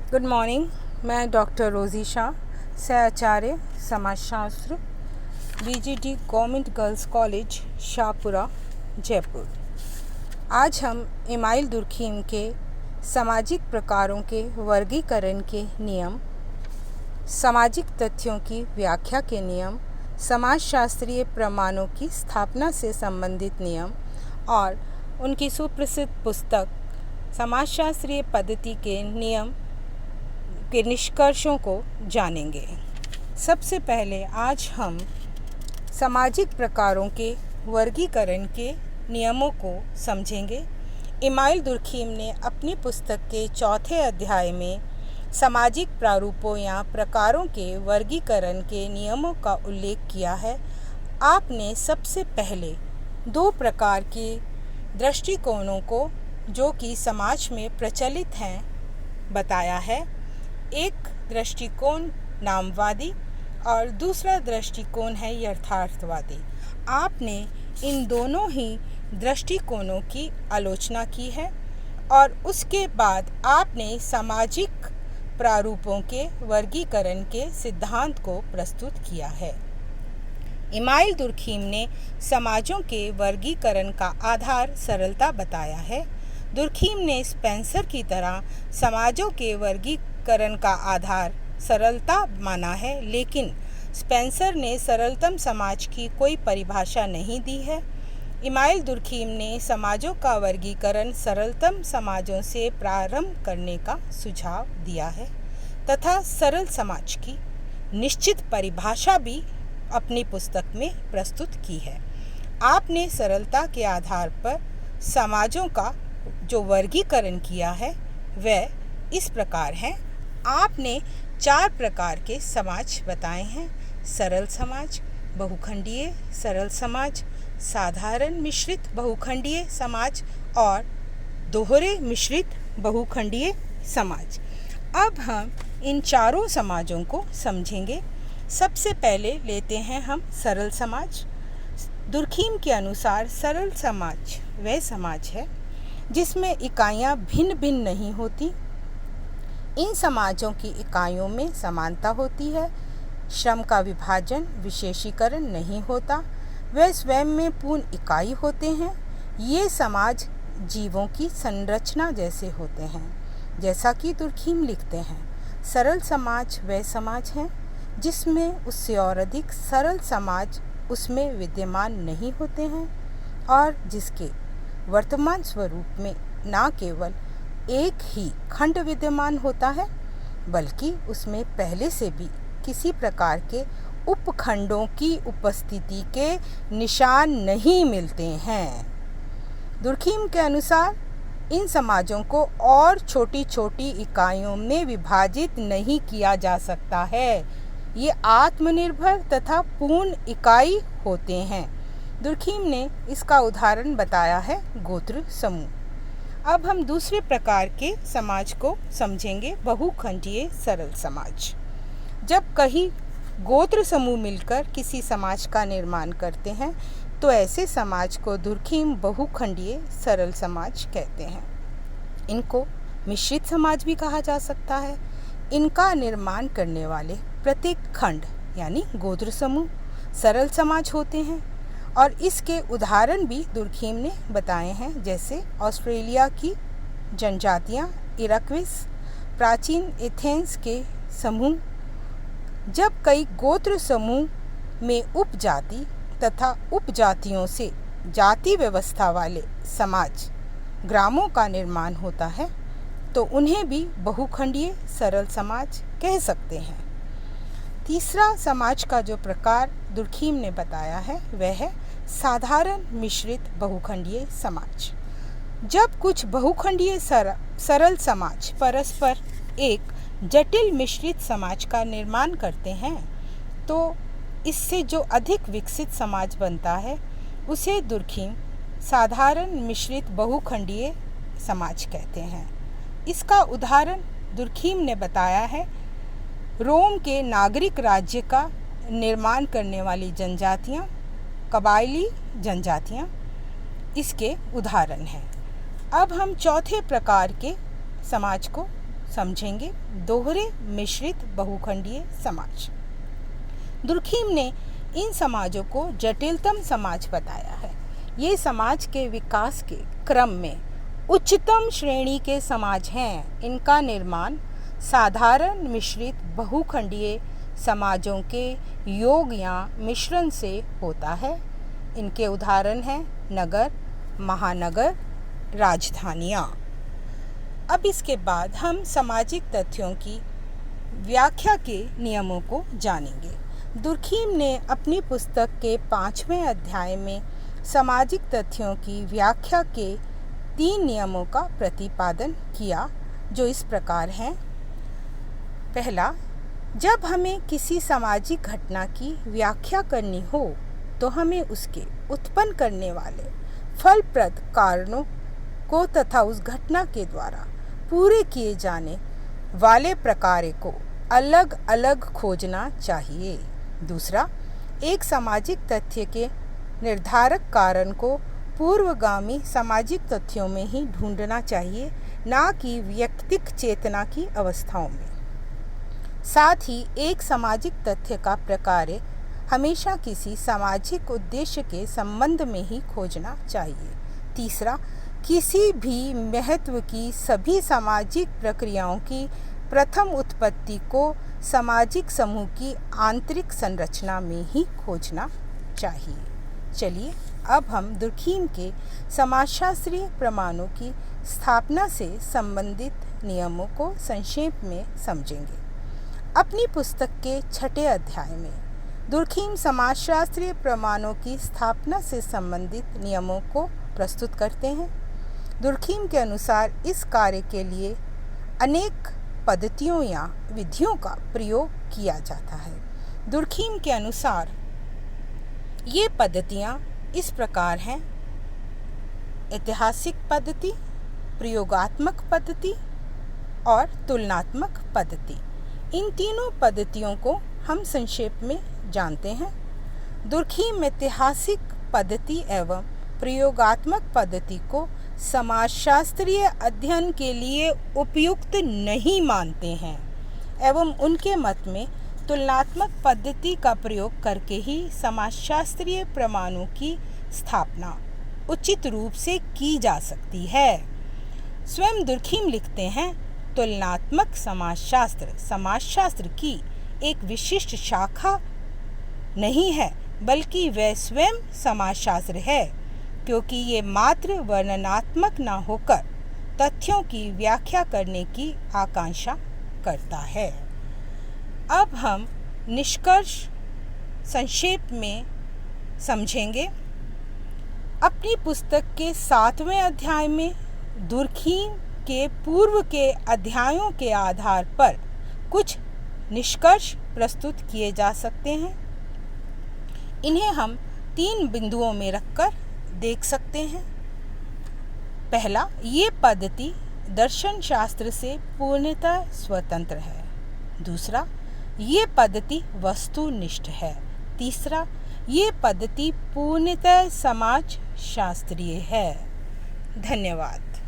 Good morning. मैं doctor रोज़ी शाह, सहआचार्य समाजशास्त्र, BGT government girls college Shahpura, Jaipur. आज हम इमाइल दुर्खीम के सामाजिक प्रकारों के वर्गीकरण के नियम, सामाजिक तथ्यों की व्याख्या के नियम, समाजशास्त्रीय प्रमाणों की स्थापना से संबंधित नियम और उनकी सुप्रसिद्ध पुस्तक समाजशास्त्रीय पद्धति के नियम के निष्कर्षों को जानेंगे। सबसे पहले आज हम सामाजिक प्रकारों के वर्गीकरण के नियमों को समझेंगे। इमाइल दुर्खीम ने अपनी पुस्तक के चौथे अध्याय में सामाजिक प्रारूपों या प्रकारों के वर्गीकरण के नियमों का उल्लेख किया है। आपने सबसे पहले दो प्रकार के दृष्टिकोणों को जो कि समाज में प्रचलित हैं बताया है। एक दृष्टिकोण नामवादी और दूसरा दृष्टिकोण है यथार्थवादी। आपने इन दोनों ही दृष्टिकोणों की आलोचना की है और उसके बाद आपने सामाजिक प्रारूपों के वर्गीकरण के सिद्धांत को प्रस्तुत किया है। इमाइल दुर्खीम ने समाजों के वर्गीकरण का आधार सरलता बताया है। दुर्खीम ने स्पेंसर की तरह समाजों के वर्गीकरण का आधार सरलता माना है, लेकिन स्पेंसर ने सरलतम समाज की कोई परिभाषा नहीं दी है। इमाइल दुर्खीम ने समाजों का वर्गीकरण सरलतम समाजों से प्रारंभ करने का सुझाव दिया है तथा सरल समाज की निश्चित परिभाषा भी अपनी पुस्तक में प्रस्तुत की है। आपने सरलता के आधार पर समाजों का जो वर्गीकरण किया है वह इस प्रकार है। आपने 4 प्रकार के समाज बताए हैं: सरल समाज, बहुखंडीय सरल समाज, साधारण मिश्रित बहुखंडीय समाज और दोहरे मिश्रित बहुखंडीय समाज। अब हम इन चारों समाजों को समझेंगे। सबसे पहले लेते हैं हम सरल समाज। दुर्खीम के अनुसार सरल समाज वह समाज है जिसमें इकाइयाँ भिन्न भिन्न नहीं होती। इन समाजों की इकाइयों में समानता होती है। श्रम का विभाजन, विशेषीकरण नहीं होता। वे स्वयं में पूर्ण इकाई होते हैं। ये समाज जीवों की संरचना जैसे होते हैं। जैसा कि दुर्खीम लिखते हैं, सरल समाज वह समाज है जिसमें उससे और अधिक सरल समाज उसमें विद्यमान नहीं होते हैं और जिसके वर्तमान स्वरूप में न केवल एक ही खंड विद्यमान होता है बल्कि उसमें पहले से भी किसी प्रकार के उपखंडों की उपस्थिति के निशान नहीं मिलते हैं। दुर्खीम के अनुसार इन समाजों को और छोटी छोटी इकाइयों में विभाजित नहीं किया जा सकता है। ये आत्मनिर्भर तथा पूर्ण इकाई होते हैं। दुर्खीम ने इसका उदाहरण बताया है गोत्र समूह। अब हम दूसरे प्रकार के समाज को समझेंगे, बहुखंडीय सरल समाज। जब कई गोत्र समूह मिलकर किसी समाज का निर्माण करते हैं तो ऐसे समाज को दुर्खीम बहुखंडीय सरल समाज कहते हैं। इनको मिश्रित समाज भी कहा जा सकता है। इनका निर्माण करने वाले प्रत्येक खंड यानी गोत्र समूह सरल समाज होते हैं और इसके उदाहरण भी दुर्खीम ने बताए हैं, जैसे ऑस्ट्रेलिया की जनजातियां, इराक्विस, प्राचीन एथेंस के समूह। जब कई गोत्र समूह में उपजाति तथा उपजातियों से जाति व्यवस्था वाले समाज ग्रामों का निर्माण होता है तो उन्हें भी बहुखंडीय सरल समाज कह सकते हैं। तीसरा समाज का जो प्रकार दुर्खीम ने बताया है वह है साधारण मिश्रित बहुखंडीय समाज। जब कुछ बहुखंडीय सरल समाज परस्पर एक जटिल मिश्रित समाज का निर्माण करते हैं तो इससे जो अधिक विकसित समाज बनता है उसे दुर्खीम साधारण मिश्रित बहुखंडीय समाज कहते हैं। इसका उदाहरण दुर्खीम ने बताया है रोम के नागरिक राज्य का निर्माण करने वाली जनजातियाँ, कबायली जनजातियाँ इसके उदाहरण हैं। अब हम चौथे प्रकार के समाज को समझेंगे दोहरे मिश्रित बहुखंडीय समाज। दुर्खीम ने इन समाजों को जटिलतम समाज बताया है। ये समाज के विकास के क्रम में उच्चतम श्रेणी के समाज हैं। इनका निर्माण साधारण मिश्रित बहुखंडीय समाजों के योग या मिश्रण से होता है। इनके उदाहरण हैं नगर, महानगर, राजधानियाँ। अब इसके बाद हम सामाजिक तथ्यों की व्याख्या के नियमों को जानेंगे। दुर्खीम ने अपनी पुस्तक के 5वें अध्याय में सामाजिक तथ्यों की व्याख्या के 3 नियमों का प्रतिपादन किया, जो इस प्रकार हैं। पहला, जब हमें किसी सामाजिक घटना की व्याख्या करनी हो तो हमें उसके उत्पन्न करने वाले फलप्रद कारणों को तथा उस घटना के द्वारा पूरे किए जाने वाले प्रकार को अलग अलग खोजना चाहिए। दूसरा, एक सामाजिक तथ्य के निर्धारक कारण को पूर्वगामी सामाजिक तथ्यों में ही ढूंढना चाहिए, ना कि व्यक्तिक चेतना की अवस्थाओं में। साथ ही एक सामाजिक तथ्य का प्रकार्य हमेशा किसी सामाजिक उद्देश्य के संबंध में ही खोजना चाहिए। तीसरा, किसी भी महत्व की सभी सामाजिक प्रक्रियाओं की प्रथम उत्पत्ति को सामाजिक समूह की आंतरिक संरचना में ही खोजना चाहिए। चलिए अब हम दुर्खीम के समाजशास्त्रीय प्रमाणों की स्थापना से संबंधित नियमों को संक्षेप में समझेंगे। अपनी पुस्तक के 6ठे अध्याय में दुर्खीम समाजशास्त्रीय प्रमाणों की स्थापना से संबंधित नियमों को प्रस्तुत करते हैं। दुर्खीम के अनुसार इस कार्य के लिए अनेक पद्धतियों या विधियों का प्रयोग किया जाता है। दुर्खीम के अनुसार ये पद्धतियाँ इस प्रकार हैं: ऐतिहासिक पद्धति, प्रयोगात्मक पद्धति और तुलनात्मक पद्धति। इन तीनों पद्धतियों को हम संक्षेप में जानते हैं। दुर्खीम ऐतिहासिक पद्धति एवं प्रयोगात्मक पद्धति को समाजशास्त्रीय अध्ययन के लिए उपयुक्त नहीं मानते हैं एवं उनके मत में तुलनात्मक पद्धति का प्रयोग करके ही समाजशास्त्रीय प्रमाणों की स्थापना उचित रूप से की जा सकती है। स्वयं दुर्खीम लिखते हैं, तुलनात्मक समाजशास्त्र समाजशास्त्र की एक विशिष्ट शाखा नहीं है, बल्कि वह स्वयं समाजशास्त्र है, क्योंकि ये मात्र वर्णनात्मक न होकर तथ्यों की व्याख्या करने की आकांक्षा करता है। अब हम निष्कर्ष संक्षेप में समझेंगे। अपनी पुस्तक के 7वें अध्याय में दुर्खीम के पूर्व के अध्यायों के आधार पर कुछ निष्कर्ष प्रस्तुत किए जा सकते हैं। इन्हें हम 3 बिंदुओं में रखकर देख सकते हैं। पहला, ये पद्धति दर्शन शास्त्र से पूर्णतः स्वतंत्र है। दूसरा, ये पद्धति वस्तुनिष्ठ है। तीसरा, ये पद्धति पूर्णतः समाज शास्त्रीय है। धन्यवाद।